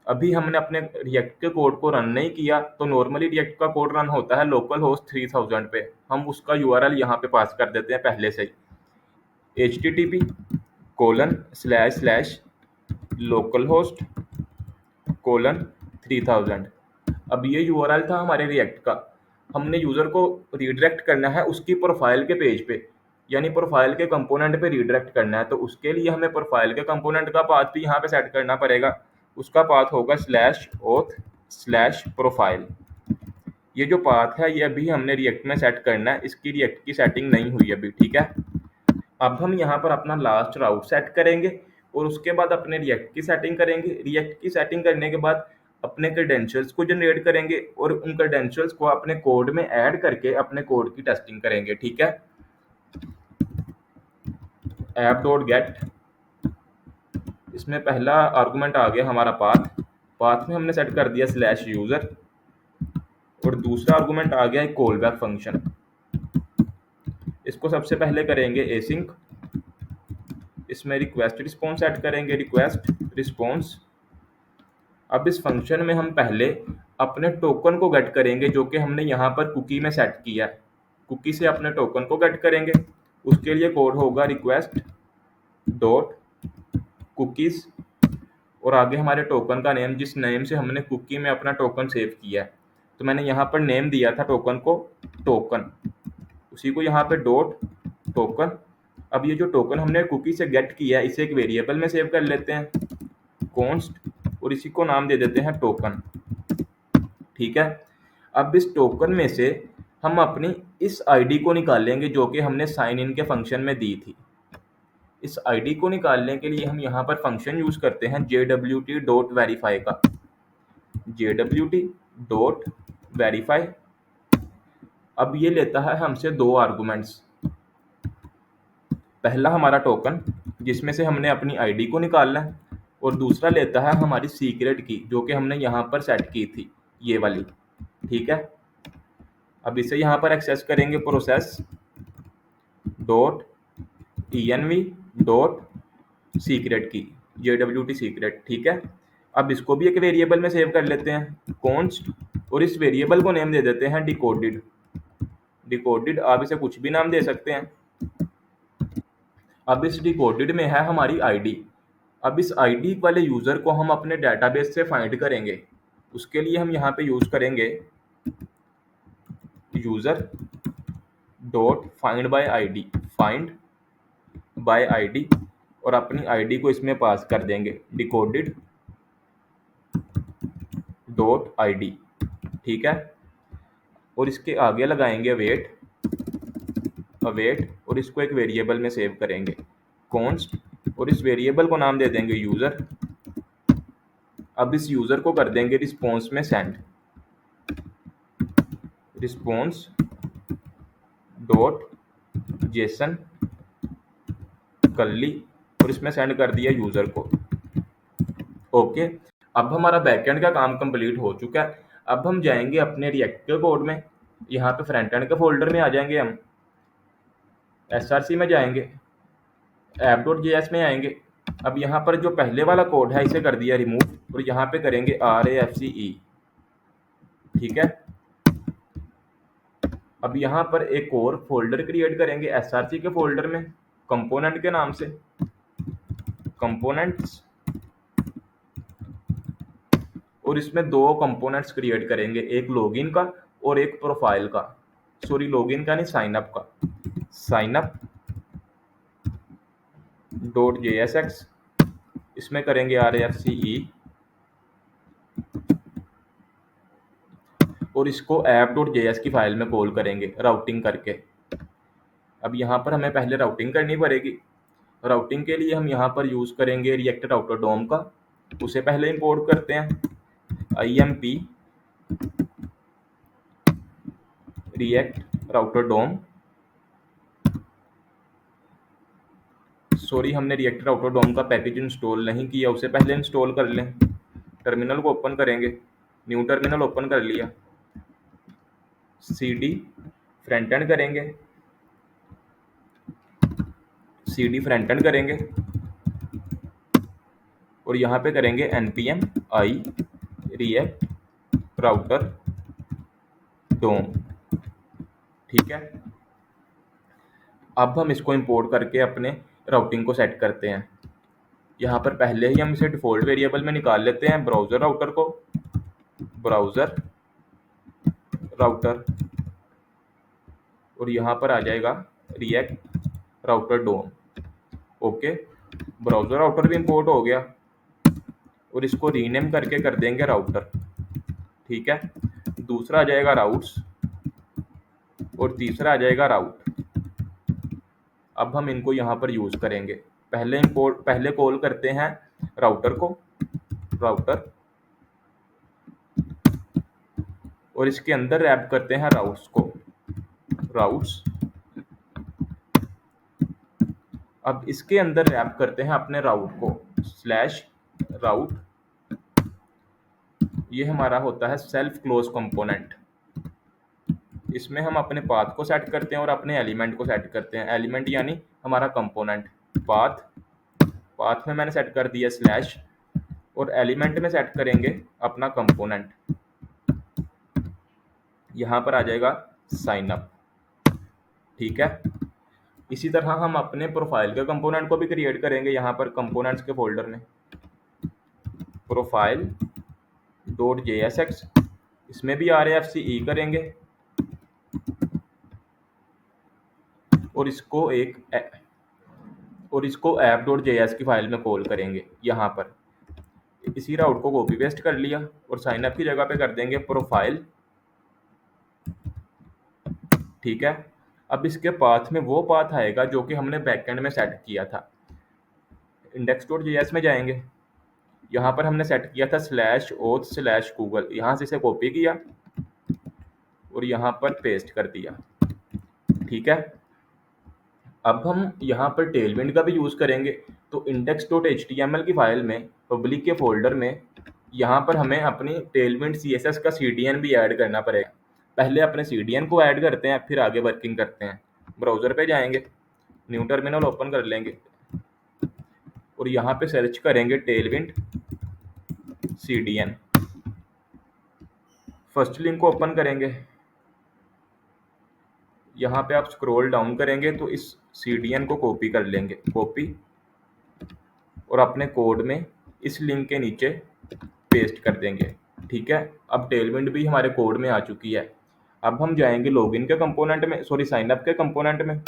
अभी हमने अपने रिएक्ट के कोड को रन नहीं किया, तो नॉर्मली रिएक्ट का कोड रन होता है लोकल होस्ट 3000 पे। हम उसका URL यहाँ पे पास कर देते हैं पहले से ही, http://localhost:3000। अब ये URL था हमारे रिएक्ट का। हमने यूज़र को रीडायरेक्ट करना है उसकी प्रोफाइल के पेज पे, यानी प्रोफाइल के कंपोनेंट पे रीडायरेक्ट करना है। तो उसके लिए हमें प्रोफाइल के कंपोनेंट का पाथ भी यहाँ पे सेट करना पड़ेगा। उसका पाथ होगा /auth/profile। ये जो पाथ है ये अभी हमने रिएक्ट में सेट करना है, इसकी रिएक्ट की सेटिंग नहीं हुई अभी। ठीक है, अब हम यहाँ पर अपना लास्ट राउट सेट करेंगे और उसके बाद अपने रिएक्ट की सेटिंग करेंगे। रिएक्ट की सेटिंग करने के बाद अपने क्रेडेंशियल्स को जनरेट करेंगे और उन क्रेडेंशियल्स को अपने कोड में ऐड करके अपने कोड की टेस्टिंग करेंगे। ठीक है, app.get, इसमें पहला आर्गुमेंट आ गया हमारा पाथ में हमने सेट कर दिया /user और दूसरा आर्गुमेंट आ गया एक कॉल बैक फंक्शन। इसको सबसे पहले करेंगे एसिंक, इसमें रिक्वेस्ट रिस्पॉन्स सेट करेंगे, रिक्वेस्ट रिस्पॉन्स। अब इस फंक्शन में हम पहले अपने टोकन को गेट करेंगे जो कि हमने यहाँ पर कुकी में सेट किया है। कुकी से अपने टोकन को गेट करेंगे, उसके लिए कोड होगा रिक्वेस्ट डॉट कुकीज़ और आगे हमारे टोकन का नेम, जिस नेम से हमने कुकी में अपना टोकन सेव किया है। तो मैंने यहाँ पर नेम दिया था टोकन को टोकन, उसी को यहाँ पे डॉट टोकन। अब ये जो टोकन हमने कुकी से गेट किया है इसे एक वेरिएबल में सेव कर लेते हैं कॉन्स्ट और इसी को नाम दे देते हैं टोकन। ठीक है, अब इस टोकन में से हम अपनी इस आईडी को निकालेंगे जो कि हमने साइन इन के फंक्शन में दी थी। इस आईडी को निकालने के लिए हम यहाँ पर फंक्शन यूज करते हैं jwt.verify का। jwt.verify अब ये लेता है हमसे दो आर्गुमेंट्स। पहला हमारा टोकन जिसमें से हमने अपनी आईडी को निकालना है और दूसरा लेता है हमारी सीक्रेट की जो कि हमने यहाँ पर सेट की थी, ये वाली। ठीक है, अब इसे यहाँ पर एक्सेस करेंगे process dot env dot secret की jwt सीक्रेट। ठीक है, अब इसको भी एक वेरिएबल में सेव कर लेते हैं कॉन्स्ट और इस वेरिएबल को नेम दे देते हैं डिकोडेड। आप इसे कुछ भी नाम दे सकते हैं। अब इस डिकोडेड में है हमारी आईडी। अब इस आईडी वाले यूज़र को हम अपने डेटाबेस से फाइंड करेंगे। उसके लिए हम यहाँ पे यूज़ करेंगे user dot find by ID और अपनी आईडी को इसमें पास कर देंगे डिकोडेड डॉट आईडी। ठीक है, और इसके आगे लगाएंगे अवेट और इसको एक वेरिएबल में सेव करेंगे कॉन्स्ट और इस वेरिएबल को नाम दे देंगे यूज़र। अब इस यूज़र को कर देंगे रिस्पॉन्स में send, response dot JSON curly और इसमें सेंड कर दिया यूज़र को। ओके, अब हमारा बैकएंड का काम कंप्लीट हो चुका है। अब हम जाएंगे अपने रिएक्ट के कोड में, यहाँ पे फ्रंट एंड के फोल्डर में आ जाएंगे, हम src में जाएंगे, app.js में आएंगे। अब यहाँ पर जो पहले वाला कोड है इसे कर दिया रिमूव और यहाँ पे करेंगे RAFCE। ठीक है, अब यहाँ पर एक और फोल्डर क्रिएट करेंगे src के फोल्डर में कंपोनेंट के नाम से, कंपोनेंट्स। और इसमें दो कंपोनेंट्स क्रिएट करेंगे, एक लॉगिन का और एक प्रोफाइल का, सॉरी लॉगिन का नहीं, साइनअप का। साइनअप डॉट JSX, इसमें करेंगे RFCE और इसको app.js की फाइल में कॉल करेंगे राउटिंग करके। अब यहाँ पर हमें पहले राउटिंग करनी पड़ेगी। राउटिंग के लिए हम यहाँ पर यूज़ करेंगे रिएक्ट राउटर डोम का, उसे पहले इंपोर्ट करते हैं। IMP रिएक्ट राउटर डोम, सॉरी हमने रिएक्ट राउटर डोम का पैकेज इंस्टॉल नहीं किया, उसे पहले इंस्टॉल कर लें। टर्मिनल को ओपन करेंगे, न्यू टर्मिनल ओपन कर लिया, CD फ्रंट एंड करेंगे, CD फ्रंट एंड करेंगे और यहाँ पे करेंगे npm i react राउटर डोम। ठीक है, अब हम इसको इंपोर्ट करके अपने राउटिंग को सेट करते हैं। यहाँ पर पहले ही हम इसे डिफॉल्ट वेरिएबल में निकाल लेते हैं, ब्राउज़र राउटर को, ब्राउज़र राउटर, और यहाँ पर आ जाएगा रिएक्ट राउटर डोम। ओके, ब्राउज़र राउटर भी इंपोर्ट हो गया और इसको रीनेम करके कर देंगे राउटर। ठीक है, दूसरा आ जाएगा राउट्स और तीसरा आ जाएगा राउट। अब हम इनको यहाँ पर यूज़ करेंगे। पहले कॉल करते हैं राउटर को, राउटर, और इसके अंदर रैप करते हैं राउट्स को, राउट्स। अब इसके अंदर रैप करते हैं अपने राउट को, /राउट। ये हमारा होता है सेल्फ क्लोज कंपोनेंट। इसमें हम अपने पाथ को सेट करते हैं और अपने एलिमेंट को सेट करते हैं। एलिमेंट यानी हमारा कंपोनेंट, पाथ में मैंने सेट कर दिया / और एलिमेंट में सेट करेंगे अपना कंपोनेंट। यहाँ पर आ जाएगा साइनअप। ठीक है, इसी तरह हम अपने प्रोफाइल के कंपोनेंट को भी क्रिएट करेंगे। यहाँ पर कंपोनेंट्स के फोल्डर में प्रोफाइल डॉट JSX, इसमें भी RFCE करेंगे और इसको app.js की फाइल में कॉल करेंगे। यहाँ पर इसी राउट को कॉपी पेस्ट कर लिया और साइनअप की जगह पे कर देंगे प्रोफाइल। ठीक है, अब इसके पाथ में वो पाथ आएगा जो कि हमने बैकएंड में सेट किया था। index.js में जाएंगे, यहाँ पर हमने सेट किया था /auth/google, यहाँ से इसे कॉपी किया और यहाँ पर पेस्ट कर दिया। ठीक है, अब हम यहाँ पर टेलविंड का भी यूज़ करेंगे। तो index.html की फाइल में पब्लिक के फोल्डर में यहाँ पर हमें अपनी टेलविंड CSS का CDN भी ऐड करना पड़ेगा। पहले अपने CDN को ऐड करते हैं, फिर आगे वर्किंग करते हैं। ब्राउज़र पे जाएंगे, न्यू टर्मिनल ओपन कर लेंगे और यहाँ पे सर्च करेंगे टेलविंड CDN। फर्स्ट लिंक को ओपन करेंगे, यहाँ पे आप स्क्रॉल डाउन करेंगे तो इस CDN को कॉपी कर लेंगे, कॉपी, और अपने कोड में इस लिंक के नीचे पेस्ट कर देंगे। ठीक है, अब टेलविंड भी हमारे कोड में आ चुकी है। अब हम जाएंगे लॉगिन के कंपोनेंट में, सॉरी साइनअप के कंपोनेंट में,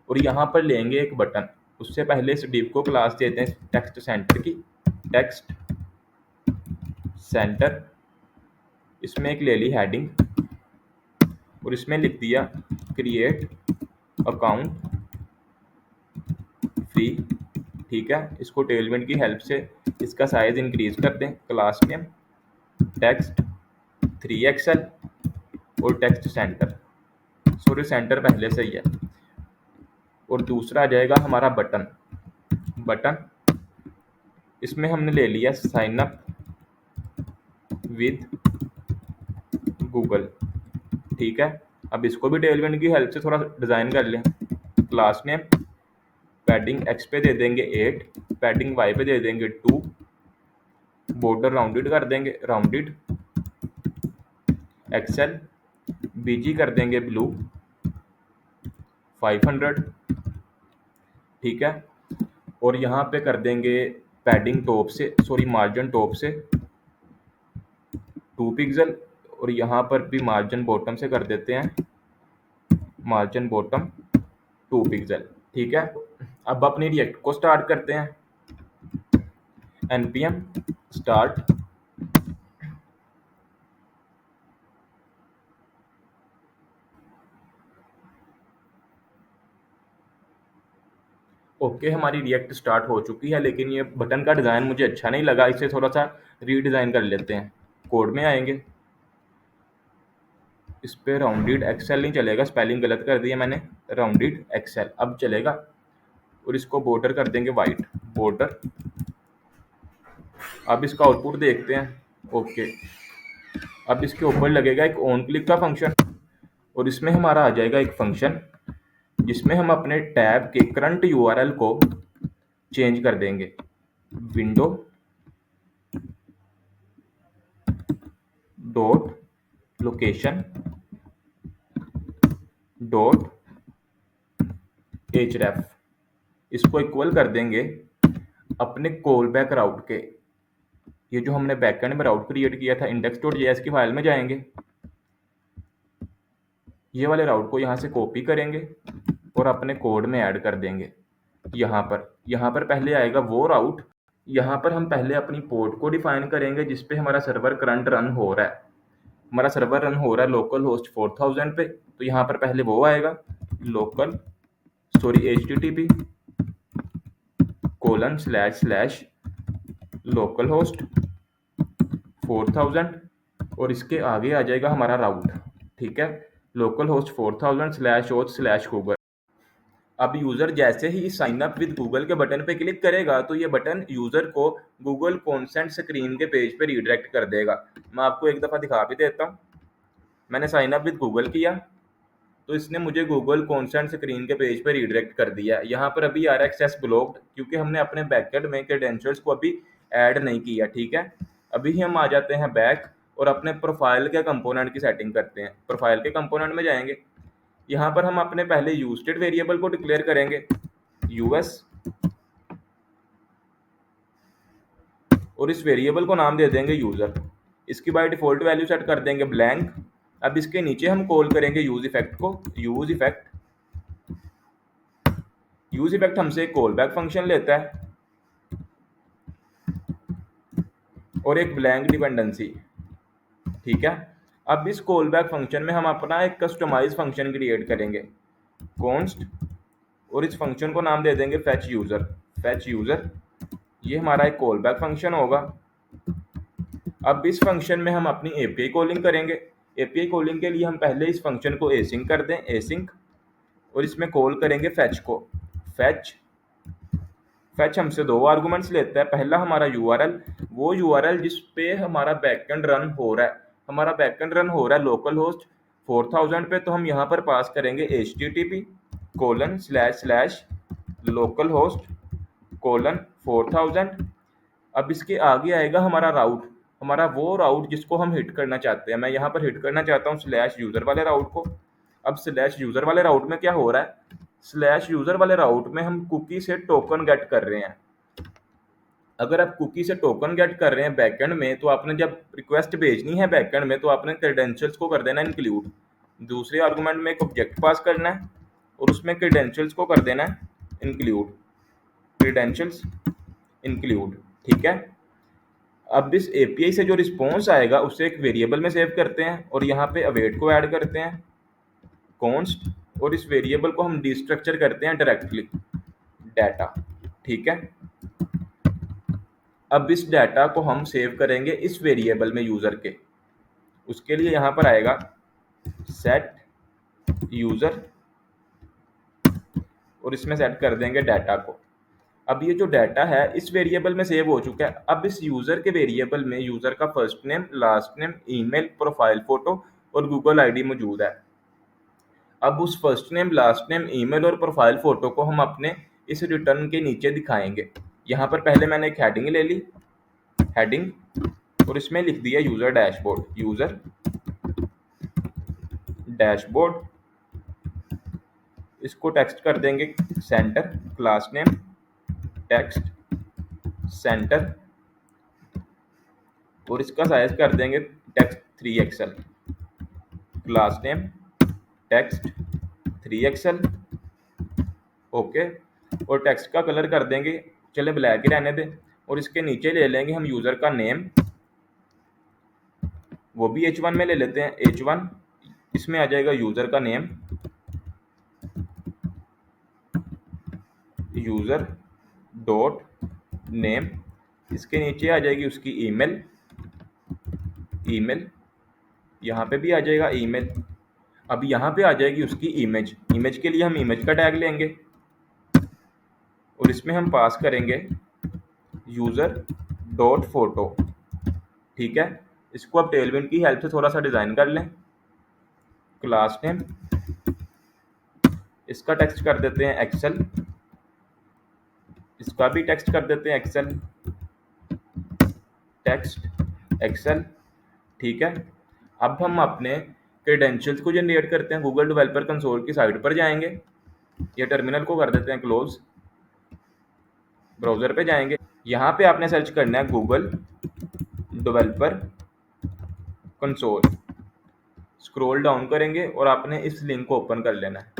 और यहाँ पर लेंगे एक बटन। उससे पहले इस डिव को क्लास देते हैं टेक्स्ट सेंटर की, टेक्स्ट सेंटर। इसमें एक ले ली हेडिंग और इसमें लिख दिया क्रिएट अकाउंट फ्री। ठीक है, इसको टेलविंड की हेल्प से इसका साइज इंक्रीज कर दें। क्लास नेम टेक्स्ट 3XL और टेक्स्ट सेंटर, सॉरी सेंटर पहले से ही है। और दूसरा आ जाएगा हमारा बटन, इसमें हमने ले लिया साइन अप विद गूगल। ठीक है, अब इसको भी टेलविंड की हेल्प से थोड़ा डिज़ाइन कर लें। क्लास नेम पैडिंग X पे दे देंगे 8, पैडिंग Y पे दे देंगे 2, बॉर्डर राउंडेड कर देंगे, राउंडेड, एक्सेल BG कर देंगे ब्लू 500। ठीक है, और यहाँ पे कर देंगे पैडिंग टॉप से, सॉरी मार्जिन टॉप से 2 पिक्सल, और यहाँ पर भी मार्जिन बॉटम से कर देते हैं मार्जिन बॉटम 2 पिक्सल। ठीक है, अब अपनी रिएक्ट को स्टार्ट करते हैं। npm start. ओके, हमारी रिएक्ट स्टार्ट हो चुकी है, लेकिन ये बटन का डिज़ाइन मुझे अच्छा नहीं लगा, इसे थोड़ा सा रीडिज़ाइन कर लेते हैं। कोड में आएंगे, इस पे राउंडेड एक्सेल नहीं चलेगा, स्पेलिंग गलत कर दी है मैंने, राउंडेड एक्सेल अब चलेगा। और इसको बॉर्डर कर देंगे वाइट बॉर्डर। अब इसका आउटपुट देखते हैं। ओके, अब इसके ऊपर लगेगा एक ऑन क्लिक का फंक्शन, और इसमें हमारा आ जाएगा एक फंक्शन जिसमें हम अपने टैब के करंट यूआरएल को चेंज कर देंगे। Window dot location dot href, इसको इक्वल कर देंगे अपने कॉल बैक राउट के। ये जो हमने बैकएंड में राउट क्रिएट किया था index.js की फाइल में जाएंगे, ये वाले राउट को यहाँ से कॉपी करेंगे और अपने कोड में ऐड कर देंगे। यहाँ पर पहले आएगा वो राउट, यहाँ पर हम पहले अपनी पोर्ट को डिफाइन करेंगे जिस पे हमारा सर्वर करंट रन हो रहा है। हमारा सर्वर रन हो रहा है लोकल होस्ट 4000 पे, तो यहाँ पर पहले वो आएगा http लोकल होस्ट 4000, और इसके आगे आ जाएगा हमारा राउट। ठीक है, लोकल होस्ट 4000//google। अब यूजर जैसे ही साइन अप विद गूगल के बटन पे क्लिक करेगा तो ये बटन यूजर को गूगल कॉन्सेंट स्क्रीन के पेज पे रिडायरेक्ट कर देगा। मैं आपको एक दफ़ा दिखा भी देता हूँ। मैंने साइन अप विद गूगल किया तो इसने मुझे गूगल कॉन्सेंट स्क्रीन के पेज पे रिडायरेक्ट कर दिया। यहाँ पर अभी आ रहा है एक्सेस ब्लॉक्ड, क्योंकि हमने अपने बैकएंड में क्रेडेंशियल्स को अभी ऐड नहीं किया। ठीक है, अभी हम आ जाते हैं बैक और अपने प्रोफाइल के कंपोनेंट की सेटिंग करते हैं। प्रोफाइल के कंपोनेंट में जाएंगे, यहाँ पर हम अपने पहले यूजस्टेड वेरिएबल को डिक्लेयर करेंगे यूएस, और इस वेरिएबल को नाम दे देंगे यूजर। इसकी बाय डिफॉल्ट वैल्यू सेट कर देंगे ब्लैंक। अब इसके नीचे हम कॉल करेंगे यूज इफेक्ट को। यूज इफेक्ट हमसे एक कॉल बैक फंक्शन लेता है और एक ब्लैंक डिपेंडेंसी। ठीक है, अब इस कॉल बैक फंक्शन में हम अपना एक कस्टमाइज फंक्शन क्रिएट करेंगे कॉन्स्ट, और इस फंक्शन को नाम दे देंगे फैच यूजर। ये हमारा एक कॉल बैक फंक्शन होगा। अब इस फंक्शन में हम अपनी एपीआई कॉलिंग करेंगे। एपीआई कॉलिंग के लिए हम पहले इस फंक्शन को एसिंक कर दें, एसिंक, और इसमें कॉल करेंगे फैच को। फैच हमसे 2 आर्गुमेंट्स लेता है। पहला हमारा यूआरएल, वो यूआरएल जिस पे हमारा बैकएंड रन हो रहा है। हमारा बैकएंड रन हो रहा है लोकल होस्ट 4000 पे, तो हम यहाँ पर पास करेंगे http://localhost:4000। अब इसके आगे आएगा हमारा राउट, हमारा वो राउट जिसको हम हिट करना चाहते हैं। मैं यहाँ पर हिट करना चाहता हूँ /यूजर वाले राउट को। अब /यूजर वाले राउट में क्या हो रहा है, /यूजर वाले राउट में हम कुकी से टोकन गेट कर रहे हैं। अगर आप कुकी से टोकन गेट कर रहे हैं बैकएंड में, तो आपने जब रिक्वेस्ट भेजनी है बैकएंड में तो आपने क्रेडेंशियल्स को कर देना इंक्लूड। दूसरे आर्गुमेंट में एक ऑब्जेक्ट पास करना है और उसमें क्रेडेंशियल्स को कर देना है इंक्लूड, क्रेडेंशियल्स इंक्लूड। ठीक है, अब इस एपीआई से जो रिस्पॉन्स आएगा उसे एक वेरिएबल में सेव करते हैं और यहाँ पे अवेट को ऐड करते हैं कॉन्स्ट, और इस वेरिएबल को हम डिस्ट्रक्चर करते हैं डायरेक्टली डाटा। ठीक है, अब इस डाटा को हम सेव करेंगे इस वेरिएबल में यूजर के। उसके लिए यहाँ पर आएगा सेट यूजर, और इसमें सेट कर देंगे डाटा को। अब ये जो डाटा है इस वेरिएबल में सेव हो चुका है। अब इस यूजर के वेरिएबल में यूजर का first name, last name, email, profile photo और गूगल आईडी मौजूद है। अब उस first name, last name, email और प्रोफाइल फोटो को हम अपने इस रिटर्न के नीचे दिखाएंगे। यहाँ पर पहले मैंने एक हेडिंग ले ली, हेडिंग, और इसमें लिख दिया यूजर डैशबोर्ड। इसको टेक्स्ट कर देंगे centre, class name text centre, और इसका साइज कर देंगे text 3 XL, class name text 3 XL. Okay, और टेक्स्ट का कलर कर देंगे, चले ब्लैक ही रहने दें। और इसके नीचे ले लेंगे हम यूज़र का नेम, वो भी H1 में ले लेते हैं, H1। इसमें आ जाएगा यूज़र का नेम, यूज़र डॉट नेम। इसके नीचे आ जाएगी उसकी ईमेल, ईमेल यहाँ पे भी आ जाएगा ईमेल। अब यहाँ पे आ जाएगी उसकी इमेज, इमेज के लिए हम इमेज का टैग लेंगे और इसमें हम पास करेंगे यूज़र डॉट फोटो। ठीक है, इसको अब टेलविंड की हेल्प से थोड़ा सा डिज़ाइन कर लें। क्लास नेम, इसका टेक्स्ट कर देते हैं एक्सेल, इसका भी टेक्स्ट कर देते हैं एक्सेल, टेक्स्ट एक्सेल। ठीक है, अब हम अपने क्रेडेंशियल्स को जनरेट करते हैं। गूगल डेवलपर कंसोल की साइट पर जाएंगे, ये टर्मिनल को कर देते हैं क्लोज, ब्राउज़र पे जाएंगे। यहाँ पे आपने सर्च करना है Google developer console, scroll down करेंगे और आपने इस लिंक को ओपन कर लेना है।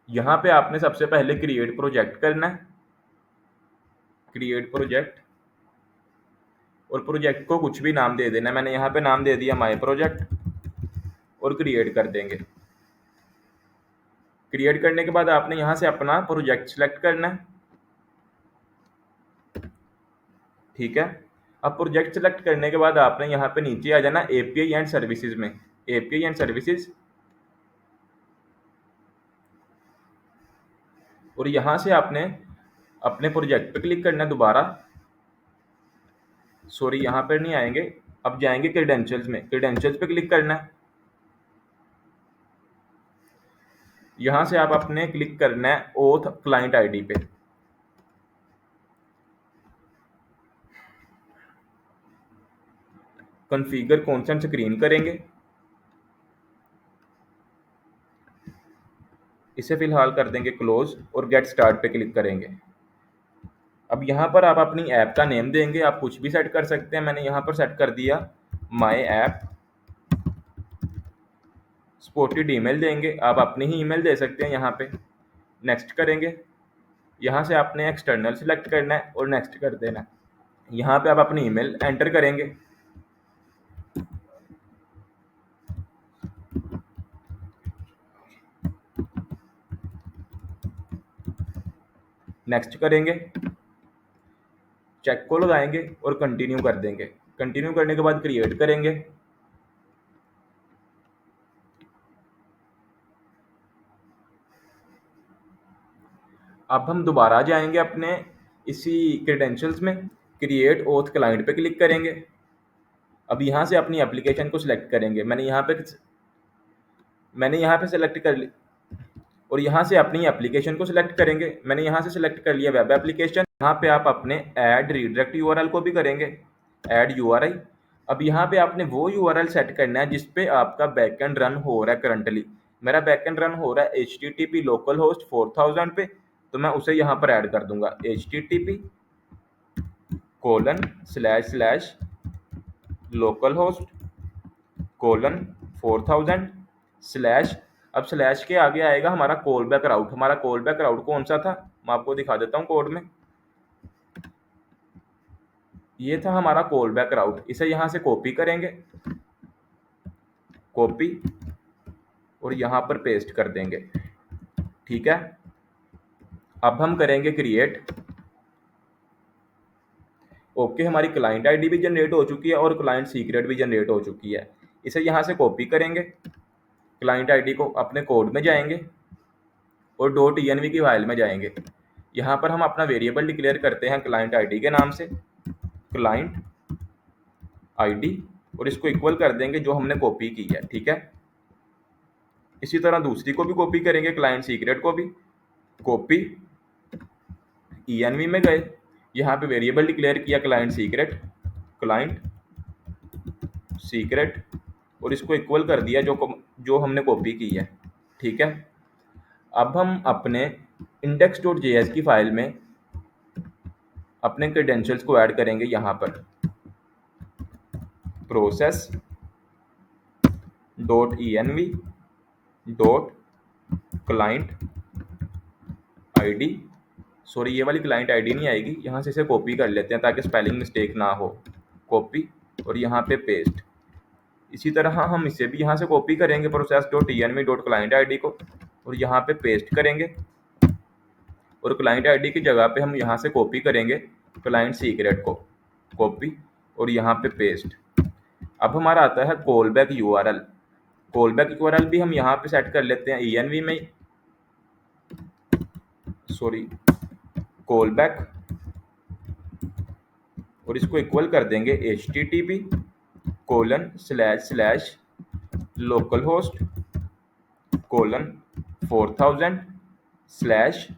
यहाँ पे आपने सबसे पहले क्रिएट प्रोजेक्ट करना है, क्रिएट प्रोजेक्ट, और प्रोजेक्ट को कुछ भी नाम दे देना है। मैंने यहाँ पे नाम दे दिया माय प्रोजेक्ट और क्रिएट कर देंगे। क्रिएट करने के बाद आपने यहाँ से अपना प्रोजेक्ट सिलेक्ट करना है। ठीक है, अब प्रोजेक्ट सिलेक्ट करने के बाद आपने यहाँ पे नीचे आ जाना एपीआई एंड सर्विसेज में, एपीआई एंड सर्विसेज, और यहाँ से आपने अपने प्रोजेक्ट पे क्लिक करना है दोबारा। सॉरी, यहाँ पर नहीं आएंगे, अब जाएंगे क्रेडेंशियल्स में, क्रेडेंशियल्स पे क्लिक करना है। यहाँ से आप अपने क्लिक करना है ओथ क्लाइंट आईडी पे। कॉन्फ़िगर कॉन्सेंट स्क्रीन करेंगे, इसे फिलहाल कर देंगे क्लोज और गेट स्टार्ट पे क्लिक करेंगे। अब यहाँ पर आप अपनी ऐप का नेम देंगे, आप कुछ भी सेट कर सकते हैं। मैंने यहाँ पर सेट कर दिया माय ऐप। सपोर्टेड ईमेल देंगे, आप अपनी ही ईमेल दे सकते हैं यहाँ पे। नेक्स्ट करेंगे, यहाँ से आपने एक्सटर्नल सेलेक्ट करना है और नेक्स्ट कर देना है। यहाँ पे आप अपनी ईमेल एंटर करेंगे, नेक्स्ट करेंगे, चेक को लगाएंगे और कंटिन्यू कर देंगे। कंटिन्यू करने के बाद क्रिएट करेंगे। अब हम दोबारा जाएंगे अपने इसी क्रेडेंशियल्स में, क्रिएट ओथ क्लाइंट पे क्लिक करेंगे। अब यहाँ से अपनी एप्लीकेशन को सिलेक्ट करेंगे, मैंने यहाँ पे सेलेक्ट कर ली, और यहाँ से अपनी एप्लीकेशन को सिलेक्ट करेंगे। मैंने यहाँ से सिलेक्ट कर लिया वेब एप्लीकेशन। यहाँ पे आप अपने ऐड रीडायरेक्ट यूआरएल को भी करेंगे, ऐड यूआरएल। अब यहाँ पे आपने वो यूआरएल सेट करना है जिस पे आपका बैकएंड रन हो रहा है। करंटली मेरा बैकएंड रन हो रहा है HTTP लोकल होस्ट 4000 पे, तो मैं उसे यहाँ पर ऐड कर दूंगा http://localhost:4000/। अब स्लैश के आगे आएगा हमारा कॉल बैक राउट। हमारा कॉल बैक राउट कौन सा था, मैं आपको दिखा देता हूँ कोड में। ये था हमारा कॉल बैक राउट। इसे यहाँ से कॉपी करेंगे, कॉपी, और यहाँ पर पेस्ट कर देंगे। ठीक है, अब हम करेंगे क्रिएट। ओके, हमारी क्लाइंट आईडी भी जनरेट हो चुकी है और क्लाइंट सीक्रेट भी जनरेट हो चुकी है। इसे यहाँ से कॉपी करेंगे, क्लाइंट आईडी को अपने कोड में जाएंगे और .env की फाइल में जाएंगे। यहाँ पर हम अपना वेरिएबल डिक्लेयर करते हैं क्लाइंट आईडी के नाम से, क्लाइंट आईडी, और इसको इक्वल कर देंगे जो हमने कॉपी की है। ठीक है, इसी तरह दूसरी को भी कॉपी करेंगे, क्लाइंट सीक्रेट को भी कॉपी, env में गए, यहाँ पे वेरिएबल डिक्लेयर किया क्लाइंट सीक्रेट, और इसको इक्वल कर दिया जो हमने कॉपी की है। ठीक है, अब हम अपने index.js की फाइल में अपने क्रेडेंशियल्स को ऐड करेंगे यहाँ पर, process .env .client id, sorry ये वाली क्लाइंट आईडी नहीं आएगी, यहाँ से इसे कॉपी कर लेते हैं ताकि स्पेलिंग मिस्टेक ना हो, कॉपी और यहाँ पे पेस्ट। इसी तरह हम इसे भी यहाँ से कॉपी करेंगे process.env .client id को और यहाँ पे पेस्ट करेंगे और क्लाइंट आईडी की जगह पे हम यहाँ से कॉपी करेंगे क्लाइंट सीक्रेट को, कॉपी और यहाँ पे पेस्ट। अब हमारा आता है call back URL. Call back URL भी हम यहाँ पे सेट कर लेते हैं env में, सॉरी कॉल बैक, और इसको इक्वल कर देंगे http://localhost:4000/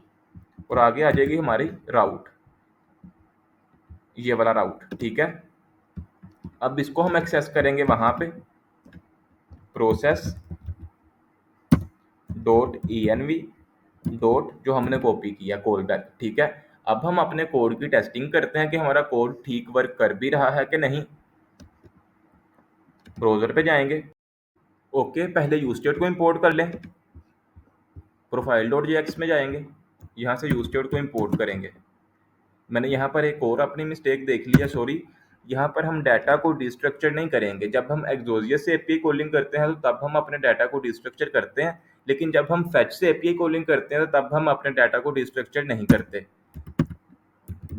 और आगे आ जाएगी हमारी राउट, ये वाला राउट, ठीक है। अब इसको हम एक्सेस करेंगे वहाँ पे process.env जो हमने कॉपी किया कॉल बैक, ठीक है। अब हम अपने कोड की टेस्टिंग करते हैं कि हमारा कोड ठीक वर्क कर भी रहा है कि नहीं। ब्राउज़र पे जाएंगे, ओके, पहले यूस्टेट को इंपोर्ट कर लें, profile.jx में जाएंगे, यहाँ से यूस्टेट को इंपोर्ट करेंगे। मैंने यहाँ पर एक और अपनी मिस्टेक देख ली है, सॉरी, यहाँ पर हम डाटा को डिस्ट्रक्चर नहीं करेंगे। जब हम एक्सोजियस से एपीआई कॉलिंग करते हैं तो तब हम अपने डाटा को डिस्ट्रक्चर करते हैं, लेकिन जब हम फेच से एपीआई कॉलिंग करते हैं तो तब हम अपने डाटा को डिस्ट्रक्चर नहीं करते।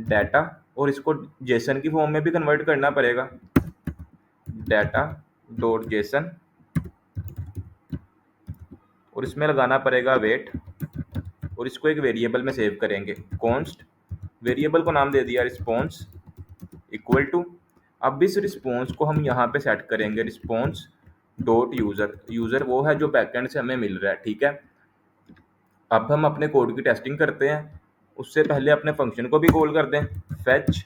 डाटा, और इसको जेसन की फॉर्म में भी कन्वर्ट करना पड़ेगा, data.json, और इसमें लगाना पड़ेगा वेट, और इसको एक वेरिएबल में सेव करेंगे, कॉन्स्ट, वेरिएबल को नाम दे दिया रिस्पॉन्स इक्वल टू। अब इस रिस्पॉन्स को हम यहाँ पे सेट करेंगे response.user, यूज़र वो है जो बैकएंड से हमें मिल रहा है, ठीक है। अब हम अपने कोड की टेस्टिंग करते हैं, उससे पहले अपने फंक्शन को भी कॉल कर दें, fetch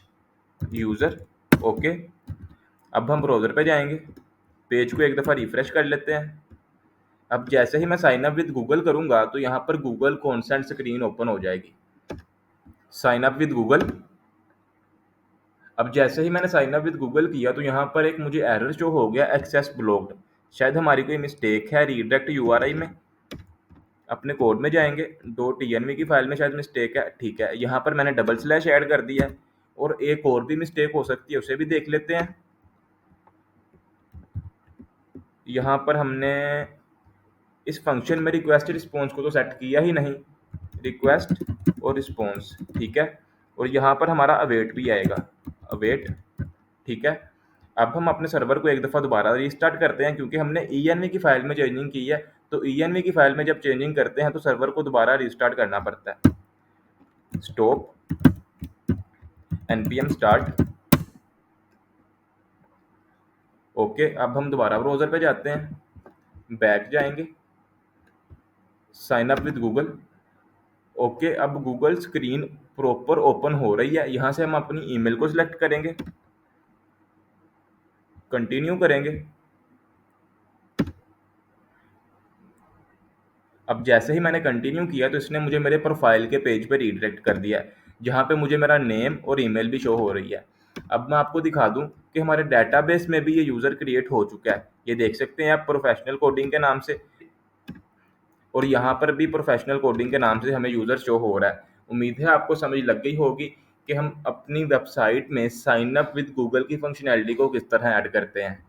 user, ओके। अब हम ब्राउज़र पे जाएंगे, पेज को एक दफ़ा रिफ्रेश कर लेते हैं। अब जैसे ही मैं साइन अप विद गूगल करूँगा तो यहाँ पर गूगल कॉन्सेंट स्क्रीन ओपन हो जाएगी, साइन अप विद गूगल। अब जैसे ही मैंने साइन अप विद गूगल किया तो यहाँ पर एक मुझे एरर शो हो गया, एक्सेस ब्लॉक्ड। शायद हमारी कोई मिस्टेक है रीडायरेक्ट यूआरआई में। अपने कोड में जाएंगे, .env की फाइल में शायद मिस्टेक है, ठीक है। यहाँ पर मैंने डबल स्लैश ऐड कर दिया है, और एक और भी मिस्टेक हो सकती है, उसे भी देख लेते हैं। यहाँ पर हमने इस फंक्शन में रिक्वेस्ट रिस्पॉन्स को तो सेट किया ही नहीं, रिक्वेस्ट और रिस्पॉन्स, ठीक है। और यहाँ पर हमारा अवेट भी आएगा, अवेट, ठीक है। अब हम अपने सर्वर को एक दफ़ा दोबारा रीस्टार्ट करते हैं, क्योंकि हमने env की फाइल में चेंजिंग की है, तो env की फाइल में जब चेंजिंग करते हैं तो सर्वर को दोबारा रीस्टार्ट करना पड़ता है। Stop npm start, okay. अब हम दोबारा ब्राउज़र पे जाते हैं, बैक जाएंगे, sign up with Google, okay. अब गूगल स्क्रीन प्रॉपर ओपन हो रही है। यहाँ से हम अपनी ईमेल को सिलेक्ट करेंगे, कंटिन्यू करेंगे। अब जैसे ही मैंने कंटिन्यू किया तो इसने मुझे मेरे प्रोफाइल के पेज पे रीडायरेक्ट कर दिया है, जहाँ पे मुझे मेरा नेम और ईमेल भी शो हो रही है। अब मैं आपको दिखा दूं कि हमारे डेटाबेस में भी ये यूज़र क्रिएट हो चुका है, ये देख सकते हैं आप, प्रोफेशनल कोडिंग के नाम से, और यहाँ पर भी प्रोफेशनल कोडिंग के नाम से हमें यूज़र शो हो रहा है। उम्मीद है आपको समझ लग गई होगी कि हम अपनी वेबसाइट में साइन अप विद गूगल की फंक्शनैलिटी को किस तरह ऐड करते हैं।